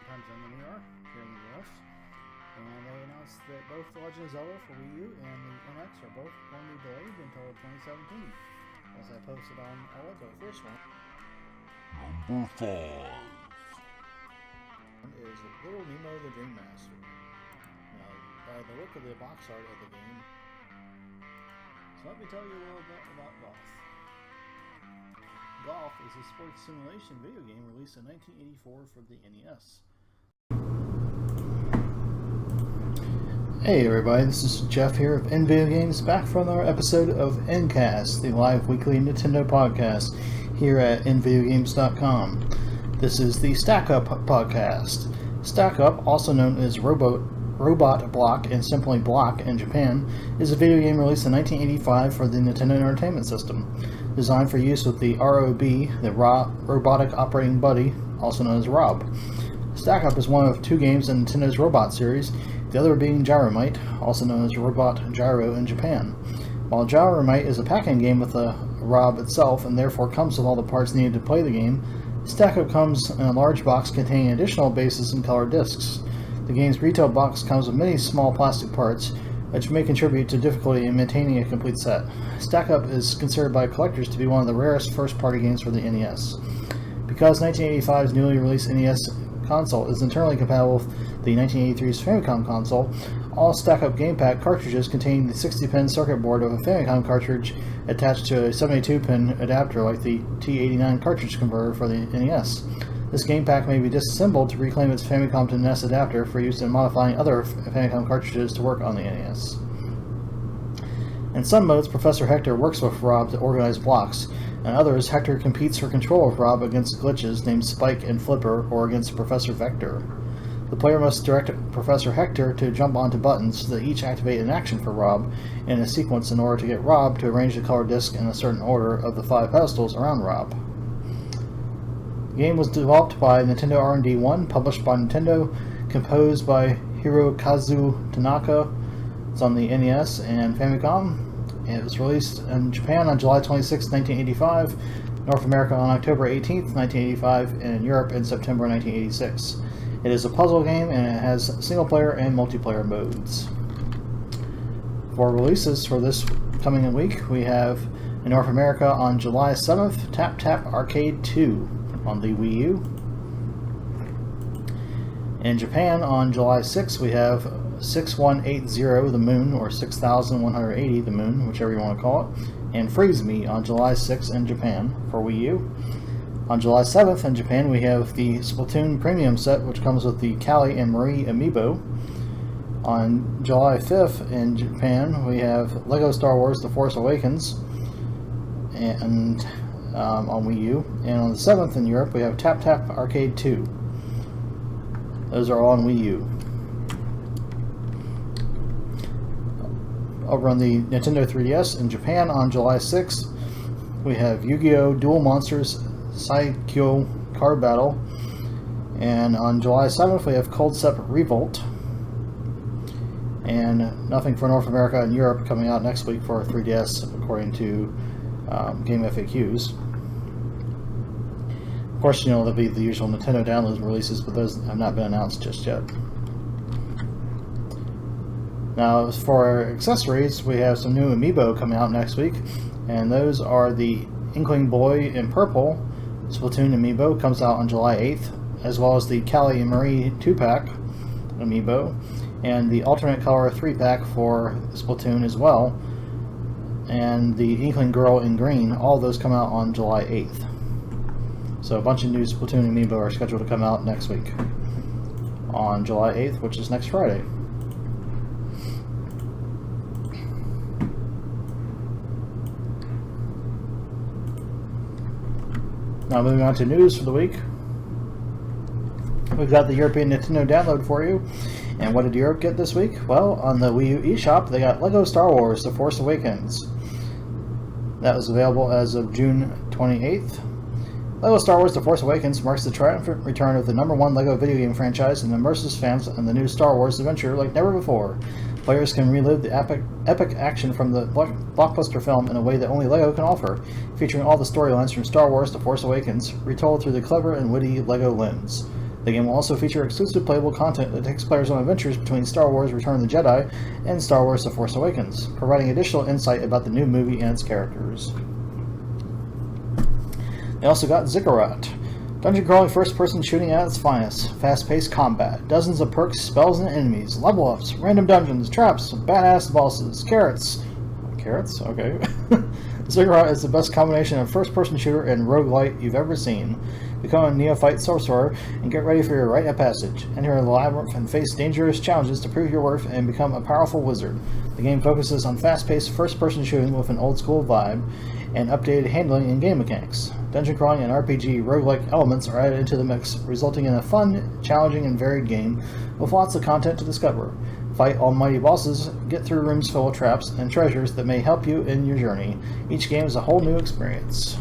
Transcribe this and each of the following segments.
time zone than we are here in the US. And they announced that both The Legend of Zelda for Wii U and the NX are both going to be delayed until 2017, as I posted on Allegro. First one Number 5 is Little Nemo the Dream Master. Now, by the look of the box art of the game, so let me tell you a little bit about Golf. Golf is a sports simulation video game released in 1984 for the NES. Hey everybody, this is Jeff here of NVG Games, back from our episode of Ncast, the live weekly Nintendo podcast here at nvideogames.com. This is the Stack Up podcast. Stack Up, also known as Robot Block and simply Block in Japan, is a video game released in 1985 for the Nintendo Entertainment System. Designed for use with the ROB, the Robotic Operating Buddy, also known as ROB. Stack Up is one of two games in Nintendo's Robot series, the other being Gyromite, also known as Robot Gyro in Japan. While Gyromite is a pack-in game with the ROB itself and therefore comes with all the parts needed to play the game, Stack Up comes in a large box containing additional bases and colored discs. The game's retail box comes with many small plastic parts, which may contribute to difficulty in maintaining a complete set. Stack Up is considered by collectors to be one of the rarest first-party games for the NES. Because 1985's newly released NES console is internally compatible with the 1983's Famicom console, all Stack Up Game Pack cartridges contain the 60-pin circuit board of a Famicom cartridge attached to a 72-pin adapter like the T89 cartridge converter for the NES. This game pack may be disassembled to reclaim its Famicom to NES adapter for use in modifying other Famicom cartridges to work on the NES. In some modes, Professor Hector works with Rob to organize blocks. In others, Hector competes for control of Rob against glitches named Spike and Flipper, or against Professor Vector. The player must direct Professor Hector to jump onto buttons that each activate an action for Rob in a sequence in order to get Rob to arrange the color disc in a certain order of the 5 pedestals around Rob. The game was developed by Nintendo R&D 1, published by Nintendo, composed by Hirokazu Tanaka. It's on the NES and Famicom. It was released in Japan on July 26, 1985, North America on October 18, 1985, and in Europe in September 1986. It is a puzzle game and it has single-player and multiplayer modes. For releases for this coming week, we have in North America on July 7th, Tap Tap Arcade 2 on the Wii U. In Japan on July 6th, we have 6180 The Moon, or 6180 The Moon, whichever you want to call it, and Freeze Me on July 6th in Japan for Wii U. On July 7th in Japan, we have the Splatoon Premium set, which comes with the Callie and Marie amiibo. On July 5th in Japan, we have LEGO Star Wars The Force Awakens and on Wii U. And on the 7th in Europe, we have Tap Tap Arcade 2. Those are all on Wii U. Over on the Nintendo 3DS in Japan on July 6th, we have Yu-Gi-Oh! Duel Monsters Saikyo Card Battle. And on July 7th, we have Cold Step Revolt. And nothing for North America and Europe coming out next week for 3DS, according to Game FAQs. Of course, you know, there'll be the usual Nintendo downloads and releases, but those have not been announced just yet. Now, for our accessories, we have some new amiibo coming out next week, and those are the Inkling Boy in Purple Splatoon amiibo, comes out on July 8th, as well as the Callie and Marie 2-pack amiibo, and the alternate color 3-pack for Splatoon as well, and the Inkling Girl in Green. All of those come out on July 8th. So a bunch of new Splatoon amiibo are scheduled to come out next week on July 8th, which is next Friday. Now moving on to news for the week. We've got the European Nintendo download for you. And what did Europe get this week? Well, on the Wii U eShop, they got LEGO Star Wars The Force Awakens. That was available as of June 28th. LEGO Star Wars The Force Awakens marks the triumphant return of the #1 LEGO video game franchise and immerses fans in the new Star Wars adventure like never before. Players can relive the epic action from the blockbuster film in a way that only LEGO can offer, featuring all the storylines from Star Wars The Force Awakens, retold through the clever and witty LEGO lens. The game will also feature exclusive playable content that takes players on adventures between Star Wars Return of the Jedi and Star Wars The Force Awakens, providing additional insight about the new movie and its characters. They also got Ziggurat, dungeon crawling first-person shooting at its finest, fast-paced combat, dozens of perks, spells, and enemies, level-ups, random dungeons, traps, badass bosses, carrots. Carrots? Okay. Ziggurat is the best combination of first-person shooter and roguelite you've ever seen. Become a neophyte sorcerer and get ready for your rite of passage. Enter the labyrinth and face dangerous challenges to prove your worth and become a powerful wizard. The game focuses on fast-paced first-person shooting with an old-school vibe and updated handling and game mechanics. Dungeon crawling and RPG roguelike elements are added into the mix, resulting in a fun, challenging, and varied game with lots of content to discover. Fight almighty bosses, get through rooms full of traps and treasures that may help you in your journey. Each game is a whole new experience.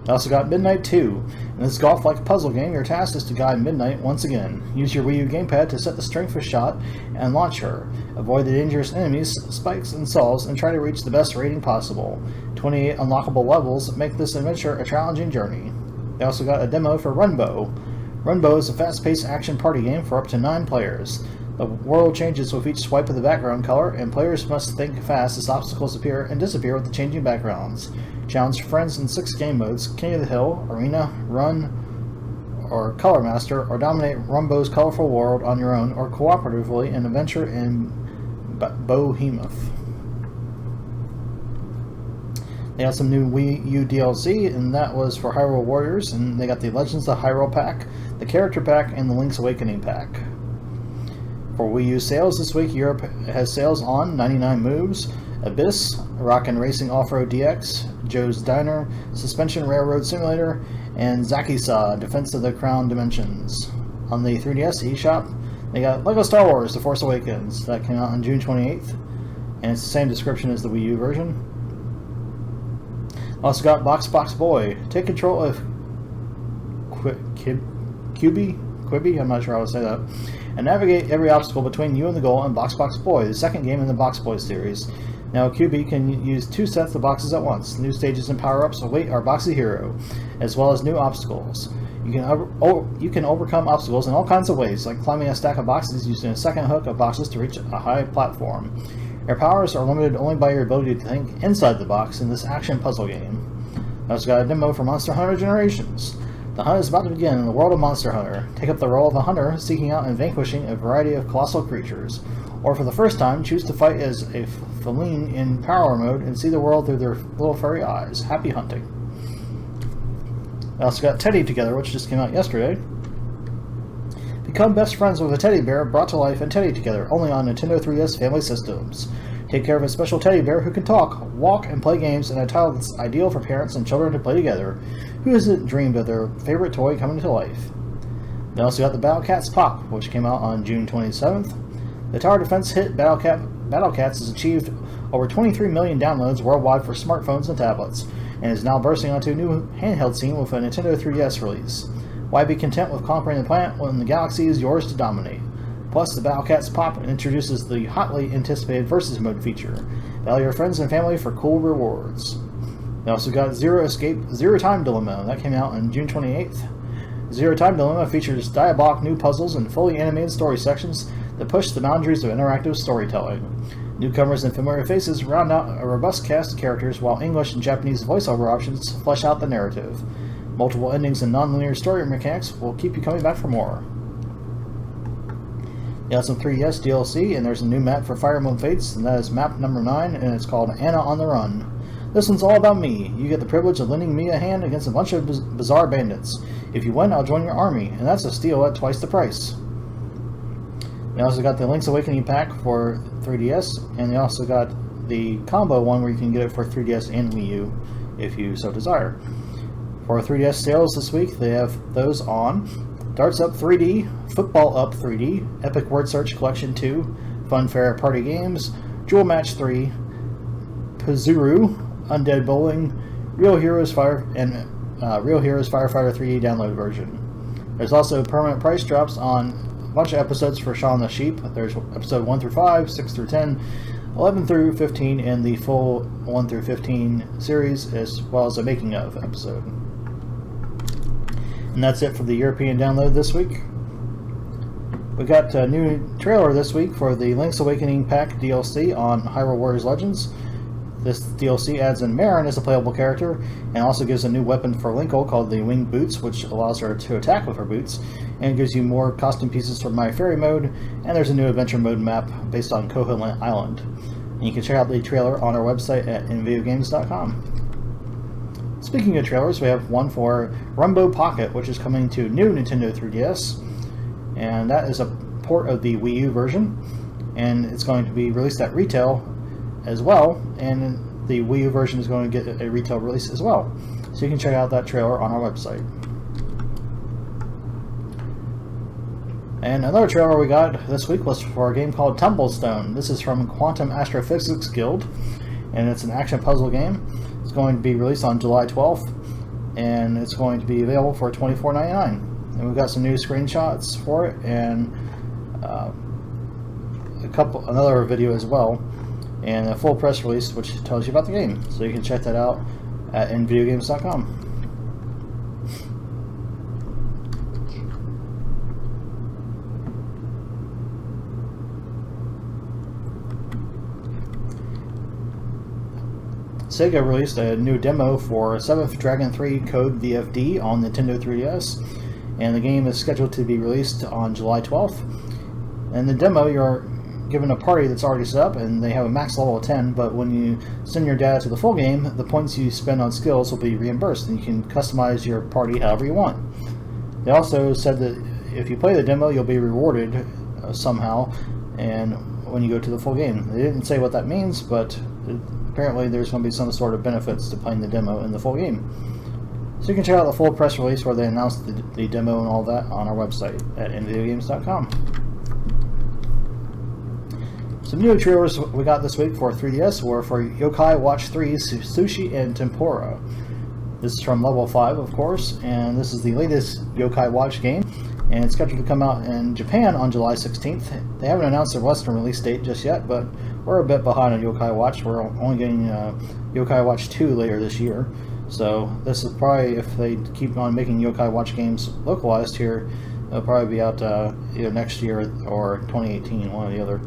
I also got Midnight 2. In this golf-like puzzle game, your task is to guide Midnight once again. Use your Wii U gamepad to set the strength of shot and launch her. Avoid the dangerous enemies, spikes, and saws, and try to reach the best rating possible. 28 unlockable levels make this adventure a challenging journey. They also got a demo for Runbow. Runbow is a fast-paced action party game for up to 9 players. The world changes with each swipe of the background color, and players must think fast as obstacles appear and disappear with the changing backgrounds. Challenge friends in 6 game modes: King of the Hill, Arena, Run, or Color Master, or dominate Runbow's colorful world on your own, or cooperatively in Adventure in Behemoth. They had some new Wii U DLC, and that was for Hyrule Warriors, and they got the Legends of Hyrule pack, the Character pack, and the Link's Awakening pack. For Wii U sales this week, Europe has sales on 99 Moves, Abyss, Rockin' Racing Off-Road DX, Joe's Diner, Suspension Railroad Simulator, and Zakisaw, Defense of the Crown Dimensions. On the 3DS eShop, they got LEGO Star Wars The Force Awakens. That came out on June 28th, and it's the same description as the Wii U version. Also got Box Boy. Take control of Quibi, I'm not sure how to say that, and navigate every obstacle between you and the goal in Box Boy, the second game in the Box Boy series. Now QB can use 2 sets of boxes at once. New stages and power-ups await our Boxy Hero, as well as new obstacles. You can overcome obstacles in all kinds of ways, like climbing a stack of boxes using a second hook of boxes to reach a high platform. Your powers are limited only by your ability to think inside the box in this action puzzle game. I also got a demo for Monster Hunter Generations. The hunt is about to begin in the world of Monster Hunter. Take up the role of a hunter, seeking out and vanquishing a variety of colossal creatures. Or for the first time, choose to fight as a feline in power mode and see the world through their little furry eyes. Happy hunting. I also got Teddy Together, which just came out yesterday. Become best friends with a teddy bear brought to life in Teddy Together, only on Nintendo 3DS family systems. Take care of a special teddy bear who can talk, walk, and play games in a title that's ideal for parents and children to play together. Who hasn't dreamed of their favorite toy coming to life? They also got the Battle Cats Pop, which came out on June 27th. The tower defense hit Battle Cats has achieved over 23 million downloads worldwide for smartphones and tablets, and is now bursting onto a new handheld scene with a Nintendo 3DS release. Why be content with conquering the planet when the galaxy is yours to dominate? Plus, the Battle Cats Pop introduces the hotly anticipated Versus Mode feature. Battle your friends and family for cool rewards. They also got Zero Escape, Zero Time Dilemma. That came out on June 28th. Zero Time Dilemma features diabolic new puzzles and fully animated story sections that push the boundaries of interactive storytelling. Newcomers and familiar faces round out a robust cast of characters, while English and Japanese voiceover options flesh out the narrative. Multiple endings and non-linear story mechanics will keep you coming back for more. You got some 3DS DLC, and there's a new map for Fire Emblem Fates, and that is map number 9, and it's called Anna on the Run. This one's all about me. You get the privilege of lending me a hand against a bunch of bizarre bandits. If you win, I'll join your army, and that's a steal at twice the price. They also got the Link's Awakening pack for 3DS, and they also got the combo one where you can get it for 3DS and Wii U, if you so desire. For 3DS sales this week, they have those on Darts Up 3D, Football Up 3D, Epic Word Search Collection 2, Funfair Party Games, Jewel Match 3, Pazuru, Undead Bowling, Real Heroes Firefighter 3D download version. There's also permanent price drops on a bunch of episodes for Shaun the Sheep. There's episode 1 through 5, 6 through 10, 11 through 15 in the full 1 through 15 series, as well as a making of episode. And that's it for the European download this week. We got a new trailer this week for the Link's Awakening Pack DLC on Hyrule Warriors Legends. This DLC adds in Marin as a playable character, and also gives a new weapon for Linkle called the Winged Boots, which allows her to attack with her boots, and gives you more costume pieces for My Fairy mode, and there's a new adventure mode map based on Koholint Island. And you can check out the trailer on our website at nvideogames.com. Speaking of trailers, we have one for Rumbo Pocket, which is coming to new Nintendo 3DS, and that is a port of the Wii U version, and it's going to be released at retail as well, and the Wii U version is going to get a retail release as well. So you can check out that trailer on our website. And another trailer we got this week was for a game called Tumblestone. This is from Quantum Astrophysics Guild, and it's an action puzzle game. It's going to be released on July 12th, and it's going to be available for $24.99. And we've got some new screenshots for it, and another video as well, and a full press release which tells you about the game. So you can check that out at nvideogames.com. Sega released a new demo for 7th Dragon 3 Code VFD on Nintendo 3DS, and the game is scheduled to be released on July 12th. In the demo, you're given a party that's already set up, and they have a max level of 10, but when you send your data to the full game, the points you spend on skills will be reimbursed, and you can customize your party however you want. They also said that if you play the demo, you'll be rewarded somehow, and when you go to the full game. They didn't say what that means, but apparently there's going to be some sort of benefits to playing the demo in the full game. So you can check out the full press release where they announced the demo and all that on our website at nvideogames.com. Some new trailers we got this week for 3DS were for Yokai Watch 3's Sushi and Tempura. This is from Level 5, of course, and this is the latest Yokai Watch game, and it's scheduled to come out in Japan on July 16th. They haven't announced their Western release date just yet, but we're a bit behind on Yokai Watch. We're only getting Yokai Watch 2 later this year, so this is probably, if they keep on making Yokai Watch games localized here, it'll probably be out either next year or 2018, one or the other.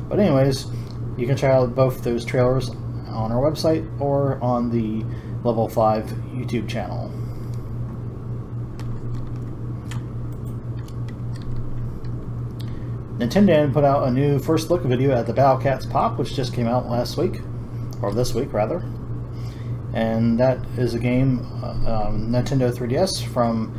But anyways, you can check out both those trailers on our website or on the Level 5 YouTube channel. Nintendo put out a new first look video at the Battle Cats Pop, which just came out last week, or this week rather. And that is a game, Nintendo 3DS from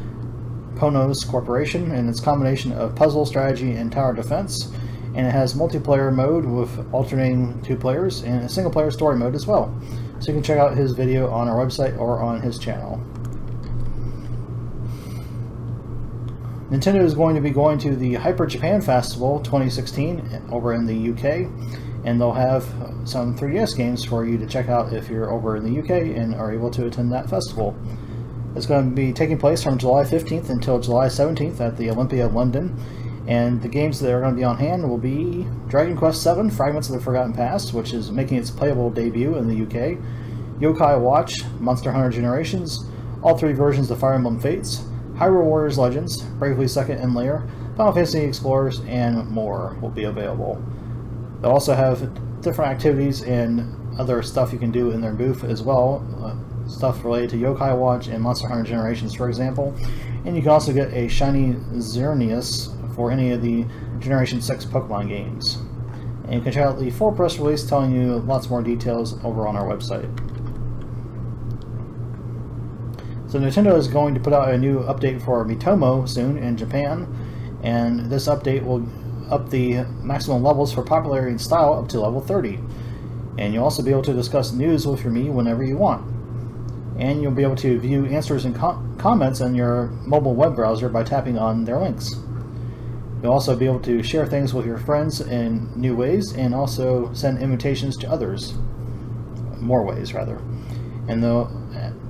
Ponos Corporation, and it's a combination of puzzle, strategy, and tower defense. And it has multiplayer mode with alternating 2 players and a single player story mode as well. So you can check out his video on our website or on his channel. Nintendo is going to be going to the Hyper Japan Festival 2016 over in the UK, and they'll have some 3DS games for you to check out if you're over in the UK and are able to attend that festival. It's going to be taking place from July 15th until July 17th at the Olympia London. And the games that are going to be on hand will be Dragon Quest VII, Fragments of the Forgotten Past, which is making its playable debut in the UK, Yokai Watch, Monster Hunter Generations, all 3 versions of Fire Emblem Fates, Hyrule Warriors Legends, Bravely Second and Lair, Final Fantasy Explorers, and more will be available. They'll also have different activities and other stuff you can do in their booth as well, stuff related to Yokai Watch and Monster Hunter Generations, for example. And you can also get a shiny Xerneas for any of the Generation 6 Pokemon games. And you can check out the full press release telling you lots more details over on our website. So Nintendo is going to put out a new update for Miitomo soon in Japan, and this update will up the maximum levels for popularity and style up to level 30. And you'll also be able to discuss news with your Mii whenever you want. And you'll be able to view answers and comments in your mobile web browser by tapping on their links. You'll also be able to share things with your friends in new ways, and also send invitations to others. More ways, rather. And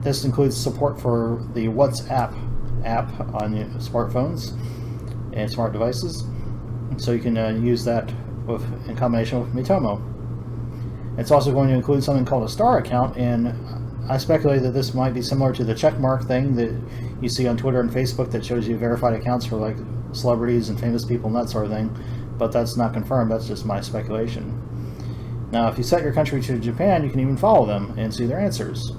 this includes support for the WhatsApp app on your smartphones and smart devices. So you can use that in combination with Miitomo. It's also going to include something called a star account, and I speculate that this might be similar to the checkmark thing that you see on Twitter and Facebook that shows you verified accounts for like celebrities and famous people and that sort of thing, but that's not confirmed. That's just my speculation. Now, if you set your country to Japan, you can even follow them and see their answers.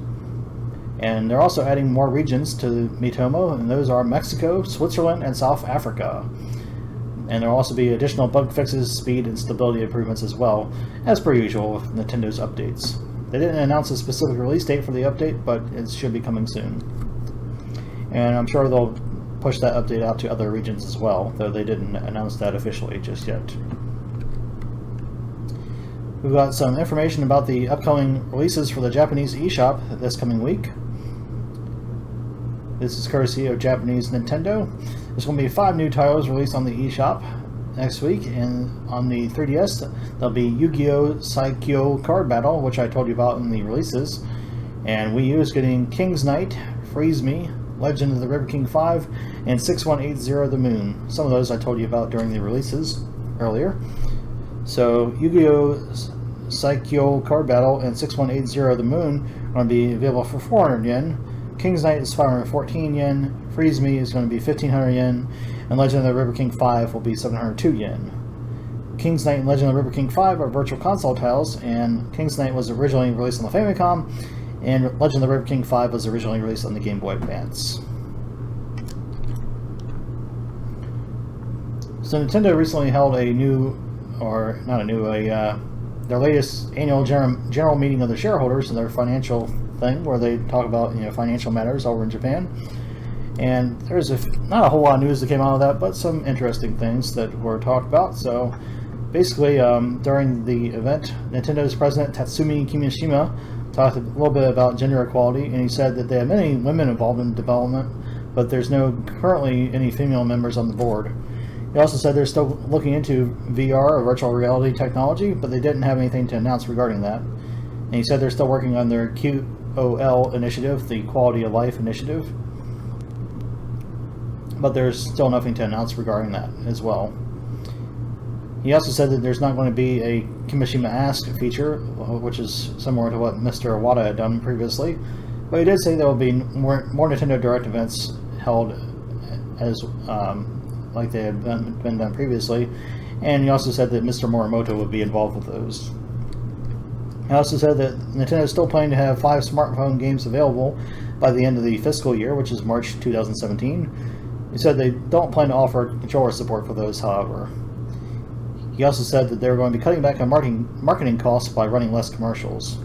And they're also adding more regions to Miitomo, and those are Mexico, Switzerland, and South Africa. And there will also be additional bug fixes, speed, and stability improvements as well, as per usual with Nintendo's updates. They didn't announce a specific release date for the update, but it should be coming soon. And I'm sure they'll push that update out to other regions as well, though they didn't announce that officially just yet. We've got some information about the upcoming releases for the Japanese eShop this coming week. This is courtesy of Japanese Nintendo. There's going to be 5 new titles released on the eShop next week, and on the 3DS there'll be Yu-Gi-Oh! Saikyo Card Battle, which I told you about in the releases, and Wii U is getting King's Knight, Freeze Me, Legend of the River King 5, and 6180 The Moon. Some of those I told you about during the releases earlier. So Yu-Gi-Oh! Saikyo Card Battle and 6180 The Moon are going to be available for 400 yen. King's Knight is 514 yen, Freeze Me is going to be 1500 yen, and Legend of the River King 5 will be 702 yen. King's Knight and Legend of the River King 5 are virtual console titles, and King's Knight was originally released on the Famicom, and Legend of the River King 5 was originally released on the Game Boy Advance. So Nintendo recently held a new, or not a new, their latest annual general meeting of the shareholders and their financial thing, where they talk about financial matters over in Japan. And there's not a whole lot of news that came out of that, but some interesting things that were talked about. So basically, during the event, Nintendo's president Tatsumi Kimishima talked a little bit about gender equality, and he said that they have many women involved in development, but there's no currently any female members on the board. He also said they're still looking into VR, or virtual reality technology, but they didn't have anything to announce regarding that. And he said they're still working on their QOL initiative, the Quality of Life initiative, but there's still nothing to announce regarding that as well. He also said that there's not going to be a Kimishima Ask feature, which is similar to what Mr. Iwata had done previously, but he did say there will be more Nintendo Direct events held as like they had been done previously, and he also said that Mr. Morimoto would be involved with those. He also said that Nintendo is still planning to have 5 smartphone games available by the end of the fiscal year, which is March 2017. He said they don't plan to offer controller support for those, however. He also said that they were going to be cutting back on marketing costs by running less commercials.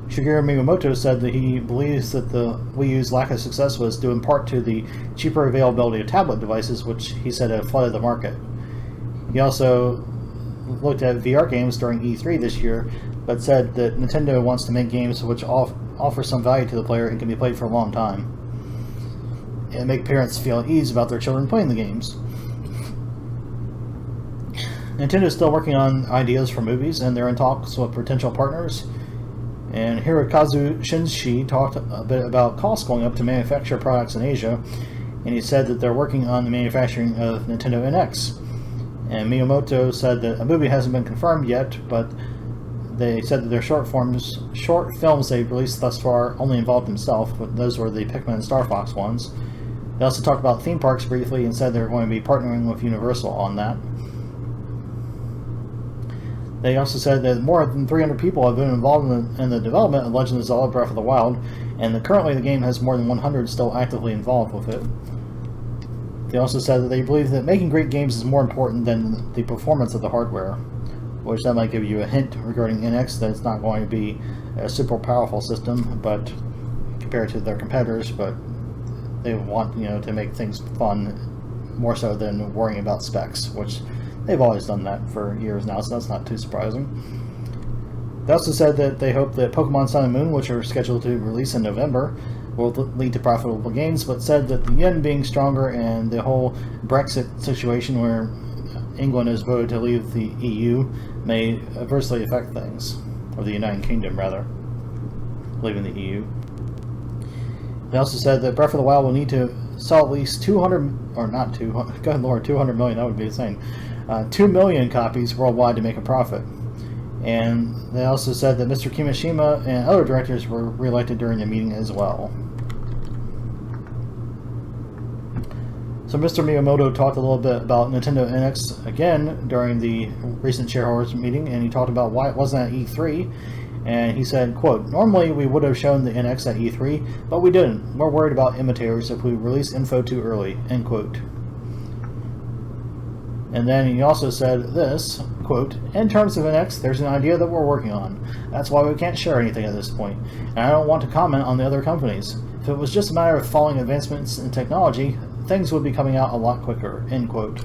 Shigeru Miyamoto said that he believes that the Wii U's lack of success was due in part to the cheaper availability of tablet devices, which he said have flooded the market. He also looked at VR games during E3 this year, but said that Nintendo wants to make games which offer some value to the player and can be played for a long time, and make parents feel at ease about their children playing the games. Nintendo is still working on ideas for movies, and they're in talks with potential partners. And Hirokazu Shinshi talked a bit about costs going up to manufacture products in Asia, and he said that they're working on the manufacturing of Nintendo NX. And Miyamoto said that a movie hasn't been confirmed yet, but they said that their short films they've released thus far only involved himself, but those were the Pikmin and Star Fox ones. They also talked about theme parks briefly and said they're going to be partnering with Universal on that. They also said that more than 300 people have been involved in the development of Legend of Zelda Breath of the Wild, and that currently the game has more than 100 still actively involved with it. They also said that they believe that making great games is more important than the performance of the hardware, which that might give you a hint regarding NX that it's not going to be a super powerful system, but compared to their competitors, but they want to make things fun more so than worrying about specs, which they've always done that for years now, so that's not too surprising. They also said that they hope that Pokemon Sun and Moon, which are scheduled to release in November, will lead to profitable gains, but said that the yen being stronger and the whole Brexit situation where England has voted to leave the EU may adversely affect things, or the United Kingdom rather, leaving the EU. They also said that Breath of the Wild will need to sell at least 200, or not 200, good lord, 200 million, that would be insane, 2 million copies worldwide to make a profit. And they also said that Mr. Kimishima and other directors were reelected during the meeting as well. So Mr. Miyamoto talked a little bit about Nintendo NX again during the recent shareholders meeting, and he talked about why it wasn't at E3. And he said, quote, "Normally we would have shown the NX at E3, but we didn't. We're worried about imitators if we release info too early," end quote. And then he also said this, quote, "In terms of NX, there's an idea that we're working on. That's why we can't share anything at this point. And I don't want to comment on the other companies. If it was just a matter of following advancements in technology, things would be coming out a lot quicker," end quote.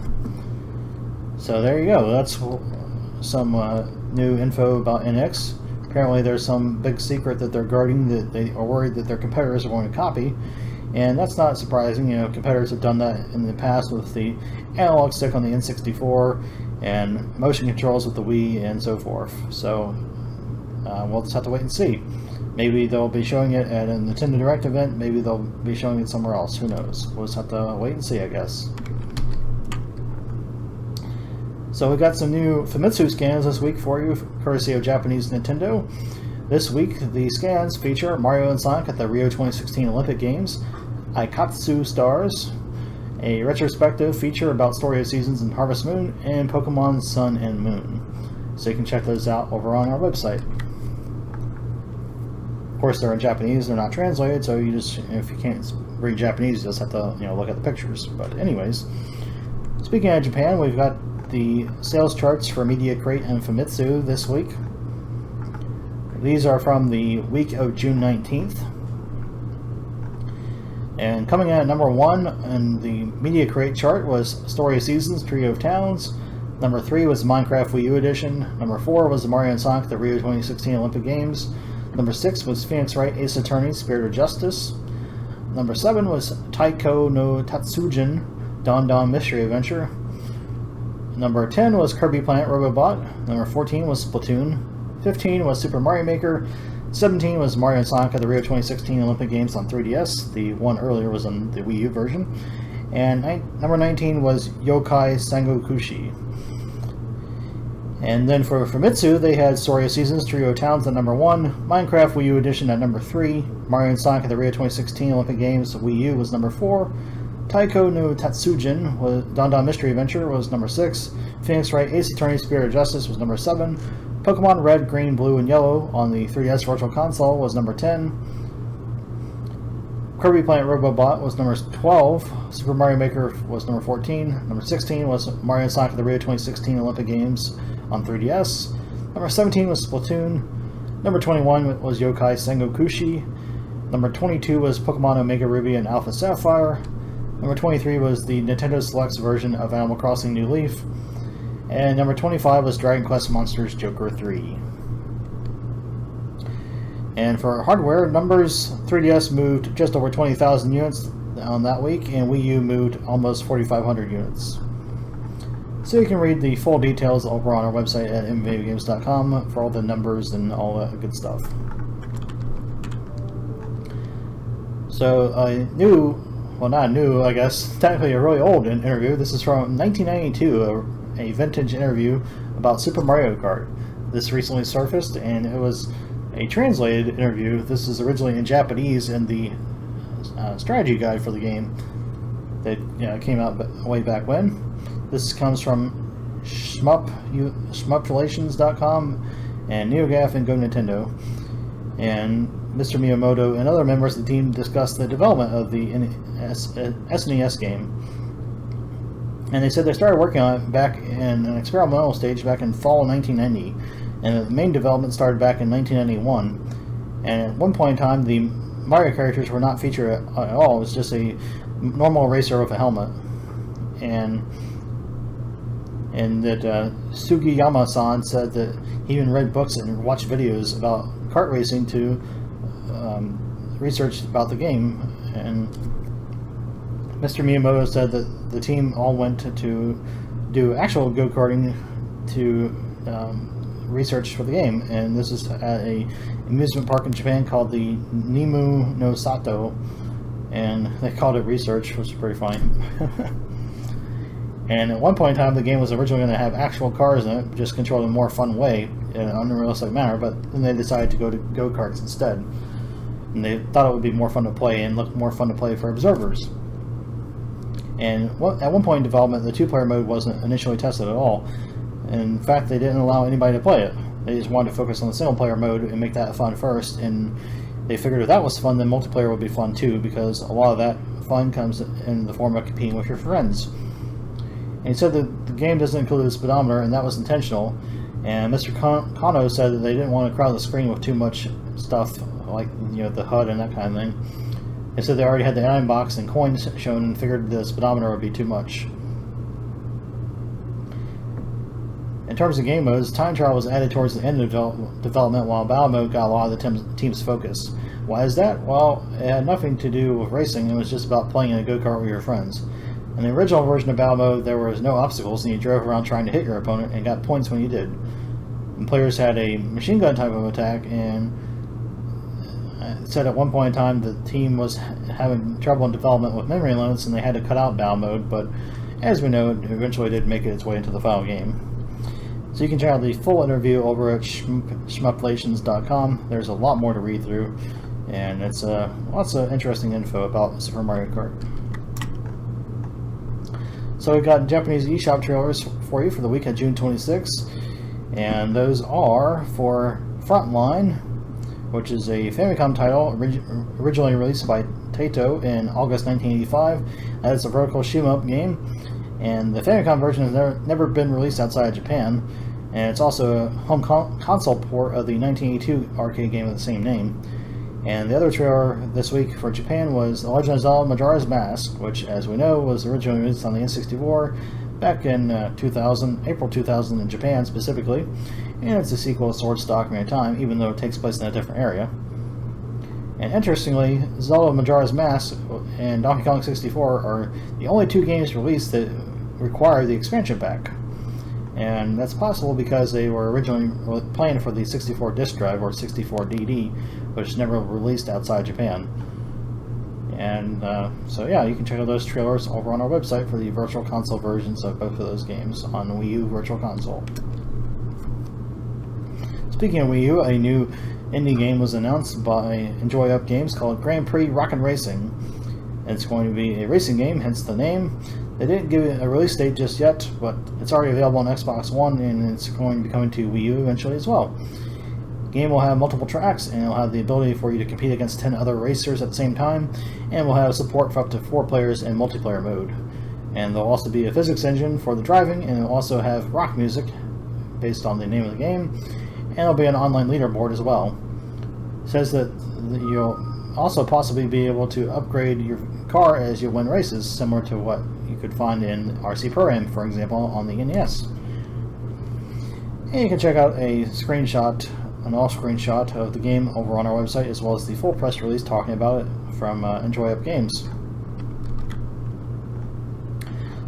So there you go. That's some new info about NX. Apparently there's some big secret that they're guarding that they are worried that their competitors are going to copy. And that's not surprising. You know, competitors have done that in the past with the analog stick on the N64 and motion controls with the Wii and so forth. So we'll just have to wait and see. Maybe they'll be showing it at a Nintendo Direct event. Maybe they'll be showing it somewhere else. Who knows? We'll just have to wait and see, I guess. So we got some new Famitsu scans this week for you, courtesy of Japanese Nintendo. This week, the scans feature Mario and Sonic at the Rio 2016 Olympic Games, Aikatsu Stars, a retrospective feature about Story of Seasons and Harvest Moon, and Pokemon Sun and Moon. So you can check those out over on our website. Of course, they're in Japanese; they're not translated. So you just, if you can't read Japanese, you just have to, look at the pictures. But anyways, speaking of Japan, we've got the sales charts for Media Crate and Famitsu this week. These are from the week of June 19th. And coming in at number 1 in the Media Crate chart was Story of Seasons, Trio of Towns. Number 3 was Minecraft Wii U Edition. Number 4 was the Mario and Sonic, the Rio 2016 Olympic Games. Number 6 was Phoenix Wright Ace Attorney, Spirit of Justice. Number 7 was Taiko no Tatsujin, Don Don Mystery Adventure. Number 10 was Kirby Planet Robobot. Number 14 was Splatoon. 15 was Super Mario Maker. 17 was Mario and Sonic at the Rio 2016 Olympic Games on 3DS. The one earlier was on the Wii U version. And number 19 was Yokai Sangokushi. And then for Famitsu, they had Story of Seasons, Trio of Towns at number 1, Minecraft Wii U Edition at number 3, Mario and Sonic at the Rio 2016 Olympic Games Wii U was number 4, Taiko no Tatsujin, Don Don Mystery Adventure, was number 6. Phoenix Wright Ace Attorney Spirit of Justice was number 7. Pokemon Red, Green, Blue, and Yellow on the 3DS Virtual Console was number 10. Kirby Planet Robobot was number 12. Super Mario Maker was number 14. Number 16 was Mario and Sonic at the Rio 2016 Olympic Games on 3DS. Number 17 was Splatoon. Number 21 was Yokai Sengokushi. Number 22 was Pokemon Omega Ruby and Alpha Sapphire. Number 23 was the Nintendo Selects version of Animal Crossing New Leaf. And number 25 was Dragon Quest Monsters Joker 3. And for hardware numbers, 3DS moved just over 20,000 units on that week, and Wii U moved almost 4,500 units. So you can read the full details over on our website at nvgames.com for all the numbers and all that good stuff. So not new, I guess, technically a really old interview. This is from 1992, a vintage interview about Super Mario Kart. This recently surfaced, and it was a translated interview. This is originally in Japanese in the strategy guide for the game that came out way back when. This comes from shmupulations.com and NeoGAF and Go Nintendo. And Mr. Miyamoto and other members of the team discussed the development of the SNES game. And they said they started working on it back in an experimental stage back in fall 1990. And the main development started back in 1991. And at one point in time, the Mario characters were not featured at all. It was just a normal racer with a helmet. And that Sugiyama-san said that he even read books and watched videos about kart racing to research about the game. And Mr. Miyamoto said that the team all went to do actual go-karting to research for the game, and this is at a amusement park in Japan called the Nimu no Sato, and they called it research, which is pretty funny. And at one point in time, the game was originally going to have actual cars in it, just controlled in a more fun way, in an unrealistic manner, but then they decided to go to go-karts instead. And they thought it would be more fun to play and look more fun to play for observers. And at one point in development, the 2-player mode wasn't initially tested at all. In fact, they didn't allow anybody to play it. They just wanted to focus on the single-player mode and make that fun first, and they figured if that was fun, then multiplayer would be fun too, because a lot of that fun comes in the form of competing with your friends. And he said that the game doesn't include a speedometer, and that was intentional. And Mr. Kano said that they didn't want to crowd the screen with too much stuff, like the HUD and that kind of thing. They said they already had the item box and coins shown and figured the speedometer would be too much. In terms of game modes, time trial was added towards the end of development, while battle mode got a lot of the team's focus. Why is that? Well, it had nothing to do with racing. It was just about playing in a go-kart with your friends. In the original version of battle mode, there was no obstacles, and you drove around trying to hit your opponent and got points when you did. And players had a machine gun type of attack, and it said at one point in time the team was having trouble in development with memory limits, and they had to cut out battle mode, but as we know, it eventually did make its way into the final game. So you can check out the full interview over at shmuplations.com. There's a lot more to read through, and it's lots of interesting info about Super Mario Kart. So we've got Japanese eShop trailers for you for the week of June 26th, and those are for Frontline, which is a Famicom title originally released by Taito in August 1985. That is a vertical shoot-'em-up game, and the Famicom version has never been released outside of Japan, and it's also a home console port of the 1982 arcade game of the same name. And the other trailer this week for Japan was The Legend of Zelda Majora's Mask, which, as we know, was originally released on the N64 back in April 2000 in Japan specifically, and it's a sequel to Swords to Ocarina of Time, even though it takes place in a different area. And interestingly, Zelda Majora's Mask and Donkey Kong 64 are the only 2 games released that require the expansion pack. And that's possible because they were originally planned for the 64 disk drive, or 64DD, which never released outside Japan. And so yeah, you can check out those trailers over on our website for the Virtual Console versions of both of those games on Wii U Virtual Console. Speaking of Wii U, a new indie game was announced by Enjoy Up Games called Grand Prix Rockin' Racing. It's going to be a racing game, hence the name. They didn't give it a release date just yet, but it's already available on Xbox One, and it's going to be coming to Wii U eventually as well. The game will have multiple tracks, and it'll have the ability for you to compete against 10 other racers at the same time, and will have support for up to 4 players in multiplayer mode. And there'll also be a physics engine for the driving, and it'll also have rock music based on the name of the game, and there'll be an online leaderboard as well. It says that you'll also possibly be able to upgrade your car as you win races, similar to what you could find in RC Pro-Am, for example, on the NES. And you can check out an off screenshot of the game over on our website, as well as the full press release talking about it from Enjoy Up Games.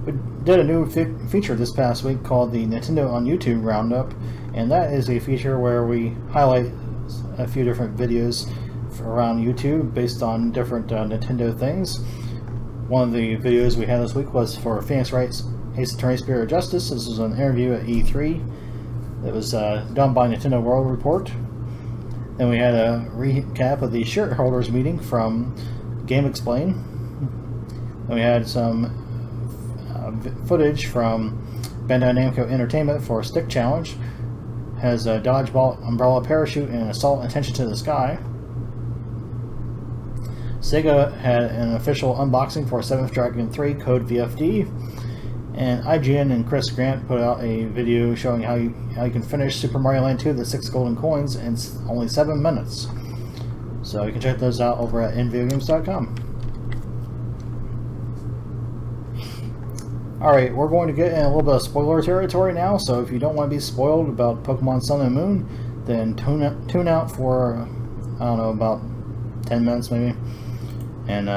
We did a new feature this past week called the Nintendo on YouTube Roundup, and that is a feature where we highlight a few different videos around YouTube based on different Nintendo things. One of the videos we had this week was for Phoenix Wright's Ace Attorney Spirit of Justice. This was an interview at E3 that was done by Nintendo World Report. Then we had a recap of the shareholders meeting from Game Explain. Then we had some footage from Bandai Namco Entertainment for Stick Challenge. Has a dodgeball, umbrella, parachute, and assault attention to the sky. Sega had an official unboxing for 7th Dragon 3 Code VFD, and IGN and Chris Grant put out a video showing how you can finish Super Mario Land 2 the 6 golden coins in only 7 minutes. So you can check those out over at nvigames.com. Alright, we're going to get in a little bit of spoiler territory now, so if you don't want to be spoiled about Pokemon Sun and Moon, then tune out for, I don't know, about 10 minutes maybe. And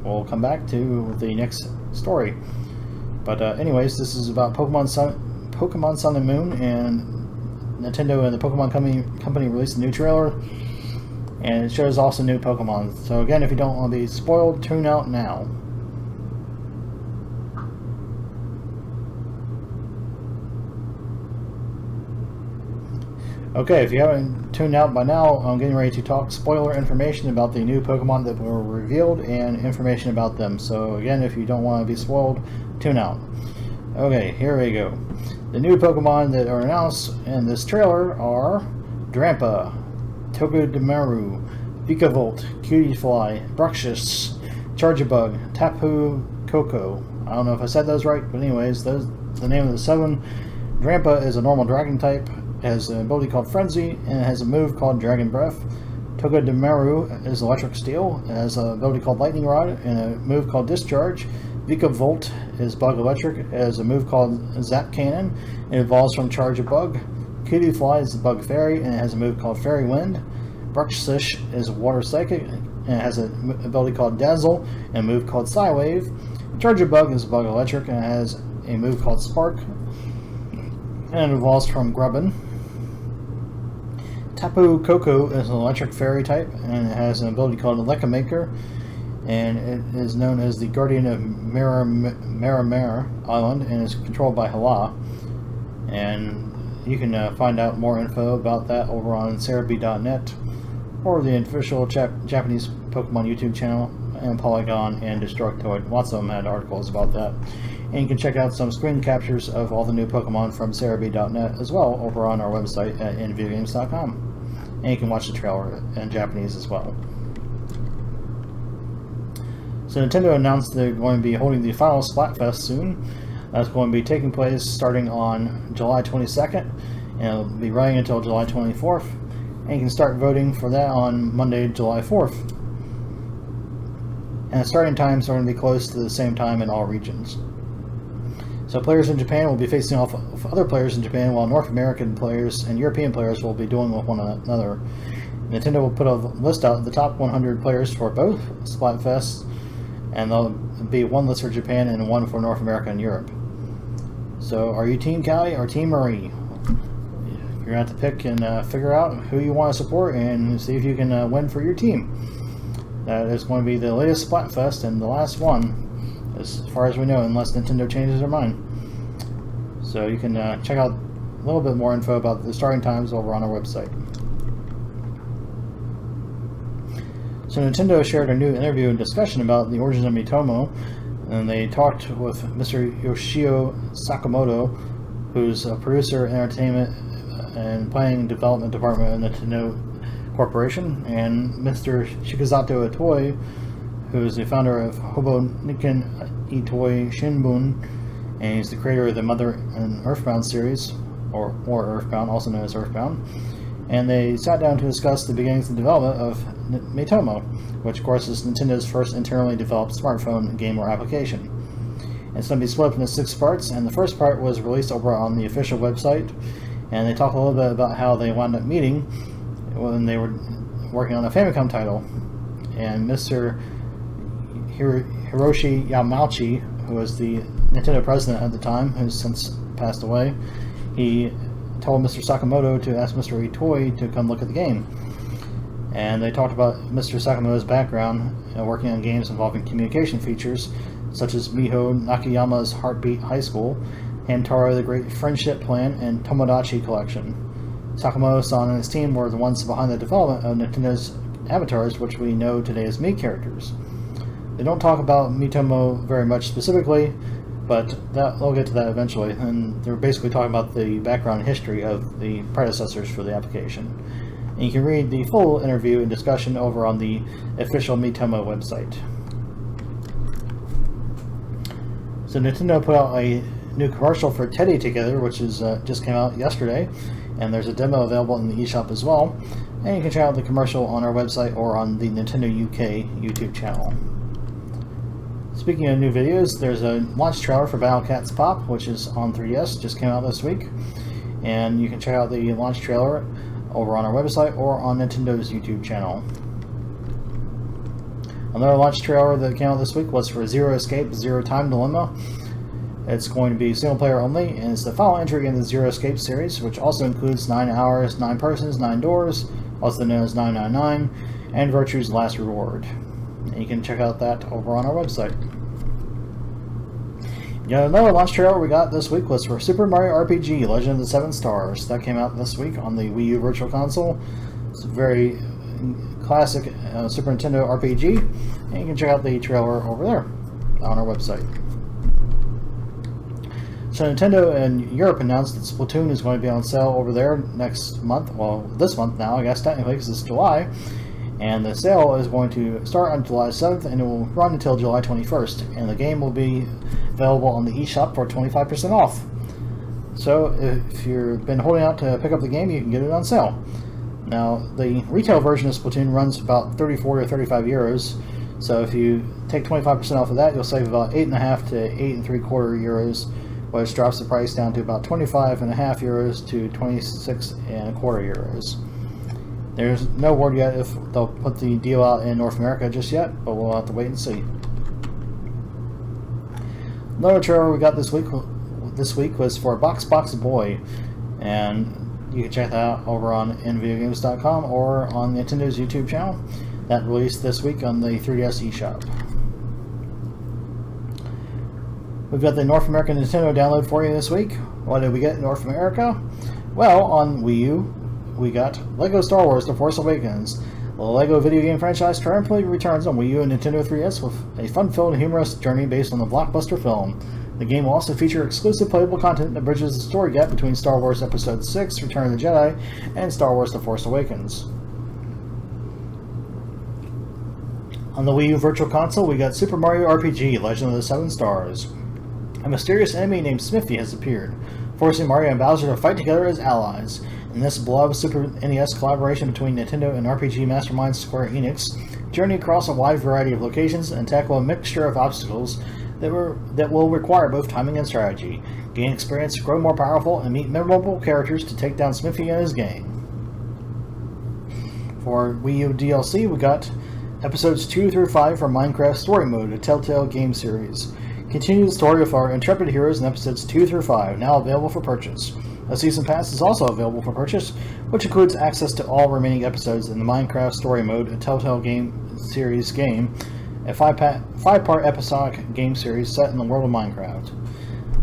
we'll come back to the next story. But anyways, this is about Pokemon Sun and Moon, and Nintendo and the Pokemon company released a new trailer, and it shows also new Pokemon. So again, if you don't want to be spoiled, tune out now. Okay, if you haven't tuned out by now, I'm getting ready to talk spoiler information about the new Pokemon that were revealed and information about them. So again, if you don't want to be spoiled, tune out. Okay, here we go. The new Pokemon that are announced in this trailer are Drampa, Togedemaru, Vikavolt, Cutiefly, Bruxish, Charjabug, Tapu Koko. I don't know if I said those right, but anyways, those the name of the 7. Drampa is a normal dragon type, has an ability called Frenzy, and it has a move called Dragon Breath. Togedemaru is electric steel, it has an ability called Lightning Rod, and a move called Discharge. Vikavolt is bug electric, it has a move called Zap Cannon, it evolves from Charge a Bug. Cutiefly is a bug fairy, and it has a move called Fairy Wind. Bruxish is water psychic, and it has an ability called Dazzle, and a move called Psywave. Charge a Bug is a bug electric, and it has a move called Spark, and it evolves from Grubbin. Tapu Koko is an electric fairy type, and it has an ability called Eleka-Maker, and it is known as the guardian of Maramare Island, and is controlled by Hala. And you can find out more info about that over on cerebi.net, or the official Japanese Pokemon YouTube channel, and Polygon and Destructoid. Lots of them had articles about that. And you can check out some screen captures of all the new Pokemon from cerebi.net as well over on our website at nvgames.com. And you can watch the trailer in Japanese as well. So Nintendo announced they're going to be holding the final Splatfest soon. That's going to be taking place starting on July 22nd, and it'll be running until July 24th. And you can start voting for that on Monday, July 4th. And the starting times are going to be close to the same time in all regions. So players in Japan will be facing off with other players in Japan, while North American players and European players will be dueling with one another. Nintendo will put a list out of the top 100 players for both Splatfests, and there'll be one list for Japan and one for North America and Europe. So are you Team Cali or Team Marie? You're going to have to pick and figure out who you want to support and see if you can win for your team. That is going to be the latest Splatfest and the last one, as far as we know, unless Nintendo changes their mind. So you can check out a little bit more info about the starting times over on our website. So Nintendo shared a new interview and discussion about the origins of Miitomo, and they talked with Mr. Yoshio Sakamoto, who's a producer, entertainment, and planning and development department in Nintendo Corporation, and Mr. Shikazato Itoi, who's the founder of Hobo Nikken Itoi Shinbun, and he's the creator of the Mother and Earthbound series, or Earthbound, also known as Earthbound. And they sat down to discuss the beginnings and development of Miitomo, which of course is Nintendo's first internally developed smartphone game or application. And it's going to be split up into 6 parts, and the first part was released over on the official website, and they talk a little bit about how they wound up meeting when they were working on a Famicom title. And Mr. Hiroshi Yamauchi, who was the Nintendo president at the time, who's since passed away, he told Mr. Sakamoto to ask Mr. Itoi to come look at the game. And they talked about Mr. Sakamoto's background working on games involving communication features, such as Miho Nakayama's Heartbeat High School, Hamtaro the Great Friendship Plan, and Tomodachi Collection. Sakamoto-san and his team were the ones behind the development of Nintendo's avatars, which we know today as Mii characters. They don't talk about Miitomo very much specifically, but they'll get to that eventually, and they're basically talking about the background history of the predecessors for the application. And you can read the full interview and discussion over on the official Miitomo website. So Nintendo put out a new commercial for Teddy Together, which is just came out yesterday, and there's a demo available in the eShop as well. And you can check out the commercial on our website or on the Nintendo UK YouTube channel. Speaking of new videos, there's a launch trailer for Battle Cats Pop, which is on 3DS, just came out this week. And you can check out the launch trailer over on our website or on Nintendo's YouTube channel. Another launch trailer that came out this week was for Zero Escape, Zero Time Dilemma. It's going to be single player only, and it's the final entry in the Zero Escape series, which also includes 9 hours, 9 persons, 9 doors, also known as 999, and Virtue's Last Reward. And you can check out that over on our website. Another launch trailer we got this week was for Super Mario RPG Legend of the Seven Stars. That came out this week on the Wii U Virtual Console. It's a very classic Super Nintendo RPG, and you can check out the trailer over there on our website. So Nintendo in Europe announced that Splatoon is going to be on sale over there next month. Well, this month now, I guess technically, because it's July. And the sale is going to start on July 7th, and it will run until July 21st. And the game will be available on the eShop for 25% off. So if you've been holding out to pick up the game, you can get it on sale. Now, the retail version of Splatoon runs about 34 to 35 euros. So if you take 25% off of that, you'll save about 8.5 to 8.75 euros, which drops the price down to about 25.5 euros to 26.25 euros. There's no word yet if they'll put the deal out in North America just yet, but we'll have to wait and see. Another trailer we got this week was for Box Boy, and you can check that out over on NVGames.com or on Nintendo's YouTube channel. That released this week on the 3DS eShop. We've got the North American Nintendo download for you this week. What did we get in North America? Well, on Wii U, we got LEGO Star Wars The Force Awakens. The LEGO video game franchise triumphantly returns on Wii U and Nintendo 3DS with a fun-filled and humorous journey based on the blockbuster film. The game will also feature exclusive playable content that bridges the story gap between Star Wars Episode 6, Return of the Jedi, and Star Wars The Force Awakens. On the Wii U Virtual Console, we got Super Mario RPG Legend of the Seven Stars. A mysterious enemy named Smithy has appeared, forcing Mario and Bowser to fight together as allies. In this beloved Super NES collaboration between Nintendo and RPG mastermind Square Enix, journey across a wide variety of locations and tackle a mixture of obstacles that will require both timing and strategy. Gain experience, grow more powerful, and meet memorable characters to take down Smithy and his gang. For Wii U DLC, we got Episodes 2 through 5 from Minecraft Story Mode, a Telltale game series. Continue the story of our intrepid heroes in Episodes 2 through 5, now available for purchase. A Season Pass is also available for purchase, which includes access to all remaining episodes in the Minecraft Story Mode, a Telltale game series game, a five-part episodic game series set in the world of Minecraft.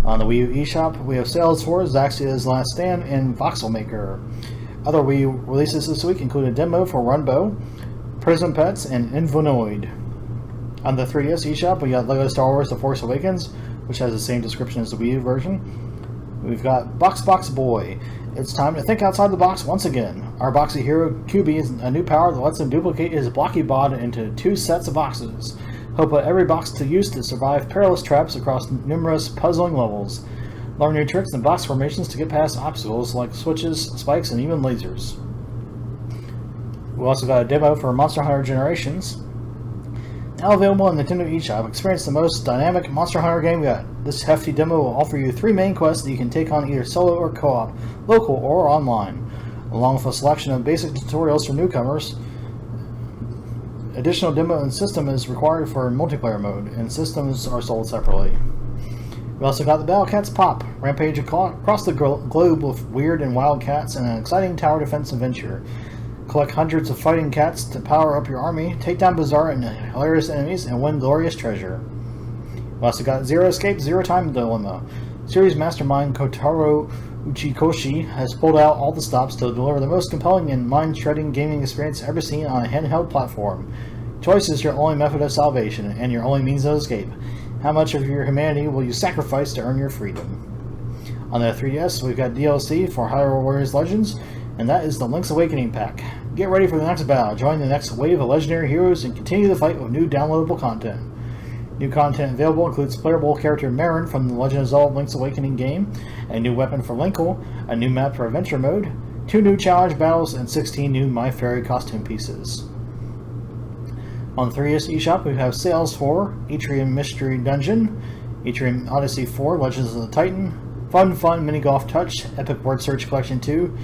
On the Wii U eShop, we have sales for Zaxia's Last Stand and Voxel Maker. Other Wii U releases this week include a demo for Runbow, Prism Pets, and Invonoid. On the 3DS eShop, we got LEGO Star Wars The Force Awakens, which has the same description as the Wii U version. We've got Box Boy. It's time to think outside the box once again. Our boxy hero, QB, is a new power that lets him duplicate his blocky bod into 2 sets of boxes. He'll put every box to use to survive perilous traps across numerous puzzling levels. Learn new tricks and box formations to get past obstacles like switches, spikes, and even lasers. We also got a demo for Monster Hunter Generations. Now available on Nintendo eShop, experience the most dynamic Monster Hunter game yet. This hefty demo will offer you 3 main quests that you can take on either solo or co-op, local or online, along with a selection of basic tutorials for newcomers. Additional demo and system is required for multiplayer mode, and systems are sold separately. We also got the Battle Cats Pop, rampage across the globe with weird and wild cats and an exciting tower defense adventure. Collect hundreds of fighting cats to power up your army, take down bizarre and hilarious enemies, and win glorious treasure. We also got Zero Escape, Zero Time Dilemma. Series mastermind Kotaro Uchikoshi has pulled out all the stops to deliver the most compelling and mind-shredding gaming experience ever seen on a handheld platform. Choice is your only method of salvation, and your only means of escape. How much of your humanity will you sacrifice to earn your freedom? On the 3DS, we've got DLC for Hyrule Warriors Legends, and that is the Link's Awakening pack. Get ready for the next battle, join the next wave of legendary heroes, and continue the fight with new downloadable content. New content available includes playable character Marin from the Legend of Zelda Link's Awakening game, a new weapon for Linkle, a new map for Adventure Mode, 2 new challenge battles, and 16 new My Fairy costume pieces. On the 3DS eShop, we have sales for Atrium Mystery Dungeon, Atrium Odyssey 4 Legends of the Titan, Fun Mini Golf Touch, Epic Word Search Collection 2,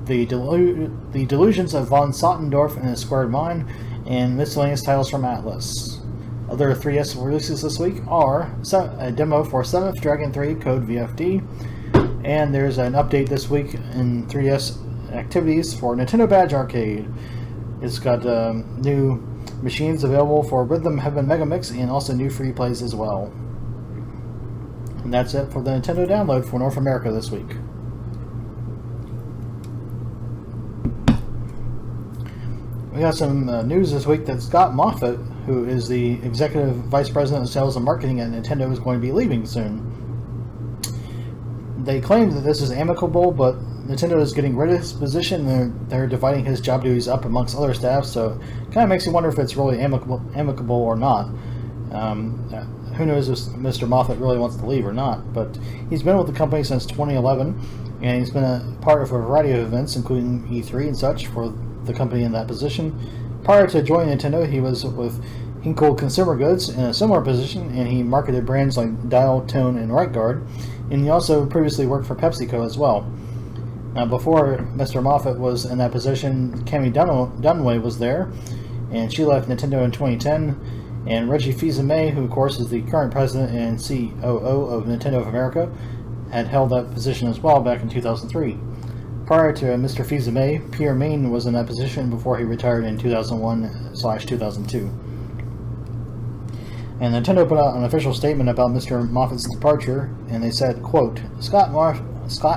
The Delusions of von Sottendorf and His Squared Mind, and miscellaneous titles from Atlas. Other 3DS releases this week are a demo for 7th Dragon 3 Code VFD, and there's an update this week in 3DS activities for Nintendo Badge Arcade. It's got new machines available for Rhythm Heaven Megamix and also new free plays as well. And that's it for the Nintendo download for North America this week. We got some news this week that Scott Moffat, who is the Executive Vice President of Sales and Marketing at Nintendo, is going to be leaving soon. They claim that this is amicable, but Nintendo is getting rid of his position, and they're dividing his job duties up amongst other staff, so it kind of makes you wonder if it's really amicable or not. Who knows if Mr. Moffat really wants to leave or not, but he's been with the company since 2011, and he's been a part of a variety of events, including E3 and such, for the company in that position. Prior to joining Nintendo, he was with Hinkle Consumer Goods in a similar position, and he marketed brands like Dial, Tone, and Right Guard, and he also previously worked for PepsiCo as well. Now, before Mr. Moffat was in that position, Cammie Dunaway was there, and she left Nintendo in 2010, and Reggie Fils-Aimé, who of course is the current president and COO of Nintendo of America, had held that position as well back in 2003. Prior to Mr. Fils-Aimé, Pierre Main was in that position before he retired in 2001/2002. And Nintendo put out an official statement about Mr. Moffat's departure, and they said, quote, Scott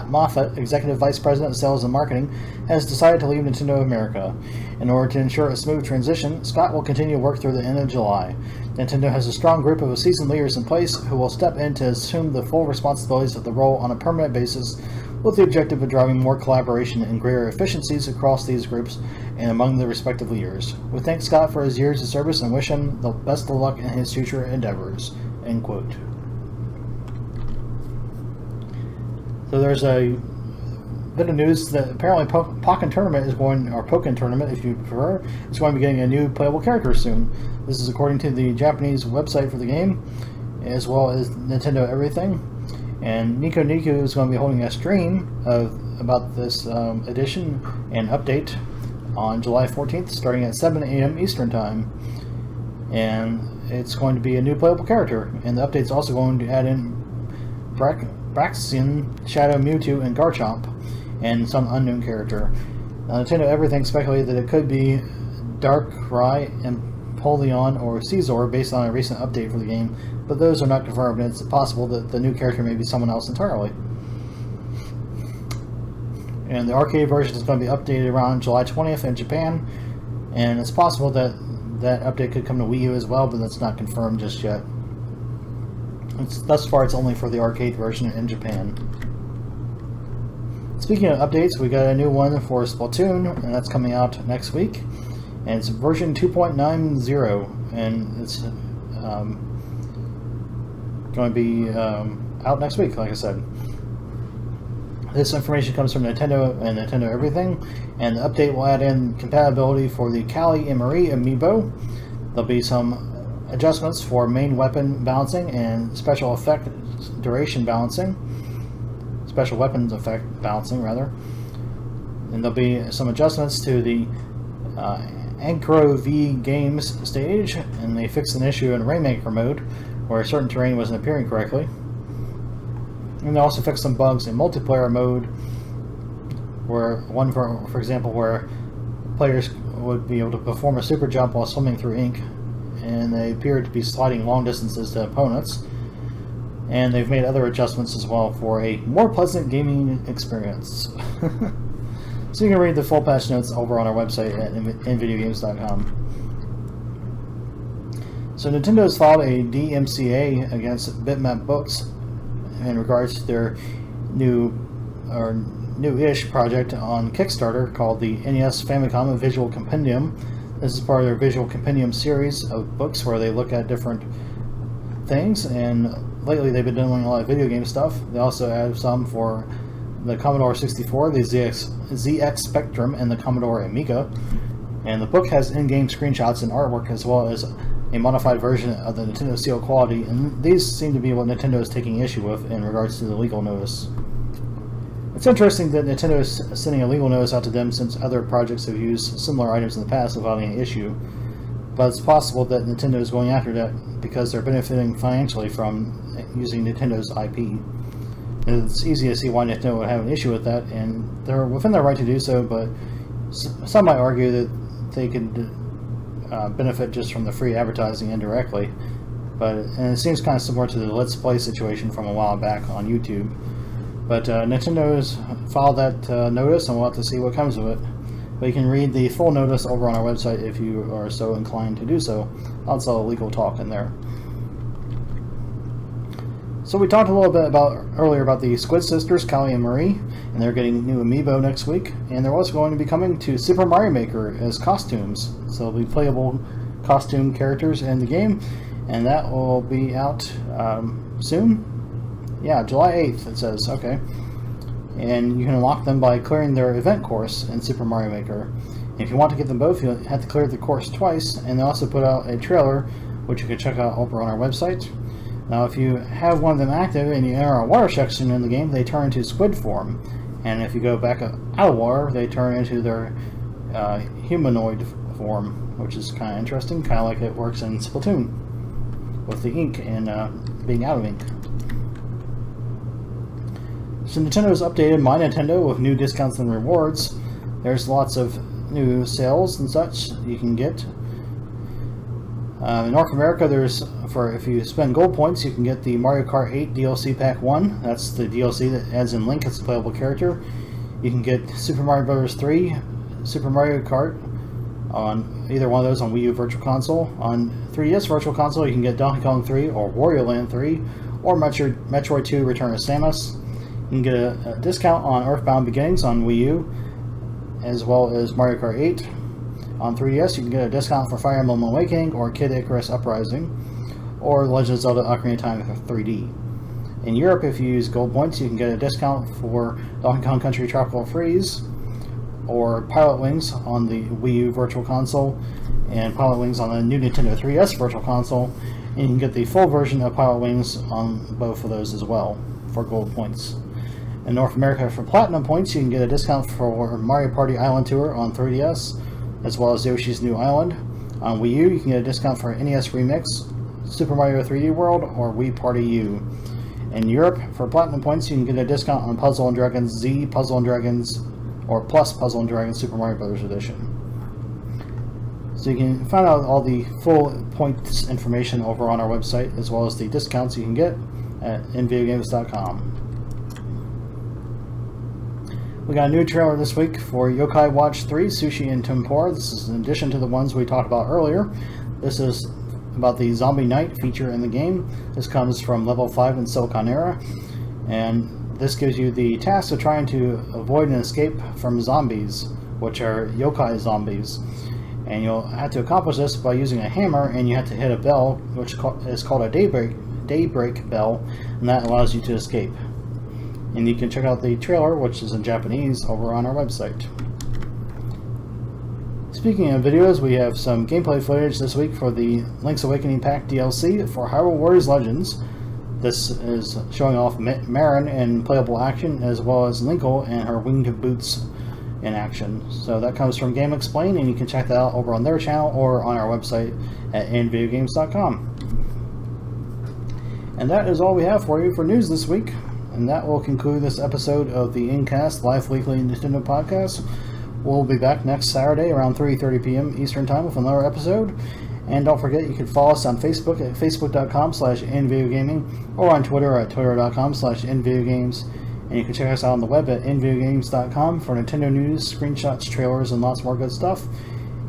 Moffat, Executive Vice President of Sales and Marketing, has decided to leave Nintendo of America. In order to ensure a smooth transition, Scott will continue to work through the end of July. Nintendo has a strong group of seasoned leaders in place who will step in to assume the full responsibilities of the role on a permanent basis, with the objective of driving more collaboration and greater efficiencies across these groups and among the respective leaders. We thank Scott for his years of service and wish him the best of luck in his future endeavors. End quote. So there's a bit of news that apparently Pokken Tournament is going, or Pokken Tournament if you prefer, is going to be getting a new playable character soon. This is according to the Japanese website for the game, as well as Nintendo Everything. And Nico Nico is going to be holding a stream about this edition and update on July 14th, starting at 7 a.m. Eastern Time. And it's going to be a new playable character. And the update's also going to add in Braixen, Shadow Mewtwo, and Garchomp, and some unknown character. Nintendo Everything speculated that it could be Darkrai, Empoleon, or Caesar based on a recent update for the game, but those are not confirmed, and it's possible that the new character may be someone else entirely. And the arcade version is going to be updated around July 20th in Japan, and it's possible that that update could come to Wii U as well, but that's not confirmed just yet. Thus far, it's only for the arcade version in Japan. Speaking of updates, we got a new one for Splatoon, and that's coming out next week. And it's version 2.90, and it's going to be out next week, like I said. This information comes from Nintendo and Nintendo Everything, and the update will add in compatibility for the Callie and Marie amiibo. There'll be some adjustments for main weapon balancing and special effect duration balancing. Special weapons effect balancing, rather. And there'll be some adjustments to the Ankro V Games stage, and they fixed an issue in Rainmaker mode where certain terrain wasn't appearing correctly. And they also fixed some bugs in multiplayer mode, where one, for example, where players would be able to perform a super jump while swimming through ink, and they appeared to be sliding long distances to opponents. And they've made other adjustments as well for a more pleasant gaming experience. So you can read the full patch notes over on our website at nvideogames.com. So Nintendo has filed a DMCA against Bitmap Books in regards to their new-ish project on Kickstarter called the NES Famicom Visual Compendium. This is part of their Visual Compendium series of books where they look at different things, and lately they've been doing a lot of video game stuff. They also have some for the Commodore 64, the ZX Spectrum, and the Commodore Amiga. And the book has in-game screenshots and artwork, as well as a modified version of the Nintendo Seal quality, and these seem to be what Nintendo is taking issue with in regards to the legal notice. It's interesting that Nintendo is sending a legal notice out to them, since other projects have used similar items in the past without any issue. But it's possible that Nintendo is going after that because they're benefiting financially from using Nintendo's IP. And it's easy to see why Nintendo would have an issue with that, and they're within their right to do so, but some might argue that they could benefit just from the free advertising indirectly. and it seems kind of similar to the Let's Play situation from a while back on YouTube. But Nintendo has filed that notice, and we'll have to see what comes of it. But you can read the full notice over on our website if you are so inclined to do so. Lots of legal talk in there. So we talked a little bit earlier about the Squid Sisters, Callie and Marie, and they're getting new amiibo next week. And they're also going to be coming to Super Mario Maker as costumes. So they'll be playable costume characters in the game, and that will be out soon. Yeah, July 8th it says. Okay. And you can unlock them by clearing their event course in Super Mario Maker. And if you want to get them both, you have to clear the course twice, and they also put out a trailer, which you can check out over on our website. Now, if you have one of them active and you enter a water section in the game, they turn into squid form. And if you go back out of water, they turn into their humanoid form, which is kind of interesting, kind of like it works in Splatoon with the ink and being out of ink. So Nintendo has updated My Nintendo with new discounts and rewards. There's lots of new sales and such you can get. In North America, if you spend gold points, you can get the Mario Kart 8 DLC Pack 1. That's the DLC that adds in Link as a playable character. You can get Super Mario Bros. 3, Super Mario Kart on either one of those on Wii U Virtual Console. On 3DS Virtual Console, you can get Donkey Kong 3 or Wario Land 3 or Metroid 2 Return of Samus. You can get a discount on Earthbound Beginnings on Wii U, as well as Mario Kart 8. On 3DS, you can get a discount for Fire Emblem Awakening or Kid Icarus Uprising, or Legend of Zelda Ocarina of Time 3D. In Europe, if you use gold points, you can get a discount for Donkey Kong Country Tropical Freeze, or Pilot Wings on the Wii U Virtual Console, and Pilot Wings on the new Nintendo 3DS Virtual Console, and you can get the full version of Pilot Wings on both of those as well, for gold points. In North America, for Platinum points, you can get a discount for Mario Party Island Tour on 3DS, as well as Yoshi's New Island. On Wii U, you can get a discount for NES Remix, Super Mario 3D World, or Wii Party U. In Europe, for Platinum points, you can get a discount on Puzzle & Dragons Z, Puzzle & Dragons, or Plus Puzzle & Dragons Super Mario Bros. Edition. So you can find out all the full points information over on our website, as well as the discounts you can get at nvideogames.com. We got a new trailer this week for Yokai Watch 3, Sushi and Tempura. This is in addition to the ones we talked about earlier. This is about the Zombie Night feature in the game. This comes from level 5 in Siliconera, and this gives you the task of trying to avoid an escape from zombies, which are yokai zombies. And you'll have to accomplish this by using a hammer, and you have to hit a bell, which is called a daybreak bell, and that allows you to escape. And you can check out the trailer, which is in Japanese, over on our website. Speaking of videos, we have some gameplay footage this week for the Link's Awakening Pack DLC for Hyrule Warriors Legends. This is showing off Marin in playable action, as well as Linkle and her winged boots in action. So that comes from Game Explain, and you can check that out over on their channel or on our website at nvideogames.com. And that is all we have for you for news this week. And that will conclude this episode of the Incast Live Weekly Nintendo Podcast. We'll be back next Saturday around 3:30 p.m. Eastern Time with another episode. And don't forget, you can follow us on Facebook at facebook.com/nvideogaming or on Twitter at twitter.com/nvideogames. And you can check us out on the web at nvideogames.com for Nintendo news, screenshots, trailers, and lots more good stuff.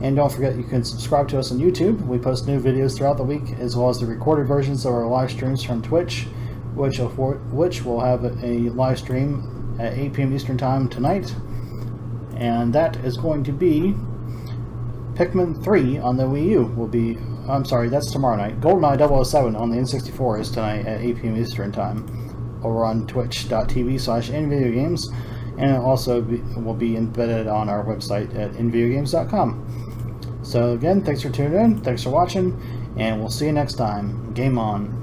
And don't forget, you can subscribe to us on YouTube. We post new videos throughout the week, as well as the recorded versions of our live streams from Twitch, which will have a live stream at 8 p.m. Eastern Time tonight. And that is going to be Pikmin 3 on the Wii U. That's tomorrow night. GoldenEye 007 on the N64 is tonight at 8 p.m. Eastern Time over on twitch.tv/nvideogames, and it also will be embedded on our website at nvideogames.com. So again, thanks for tuning in, thanks for watching, and we'll see you next time. Game on.